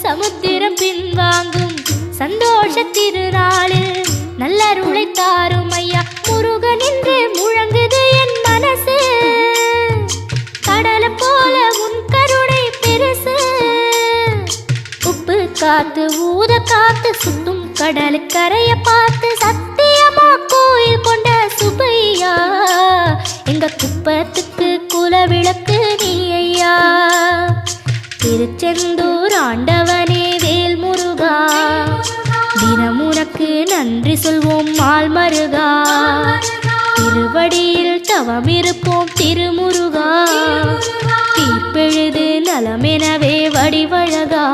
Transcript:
சமுத்திரம் பின்வாங்கும் சந்தோஷ திருநாளில் நல்லருளை தாரும் ஐயா முருகன் என்று முழங்குது என் மனசு கடலை போல உன் கருணை பெருசு உப்பு காத்து ஊத காத்து சுத்தும் கடலுக்கரைய பார்த்து சத்தியமா கோயில் கொண்ட சுபையா எங்க குப்பத்துக்கு குலவிளக்கு நீ ஐயா திருச்செந்தூர் ஆண்டவனே வேல் முருகா தினம் உனக்கு நன்றி சொல்வோம் மால் மருகா திருவடியில் தவம் இருப்போம் திருமுருகா தீர்ப்பெழுது நலமெனவே வடிவழகா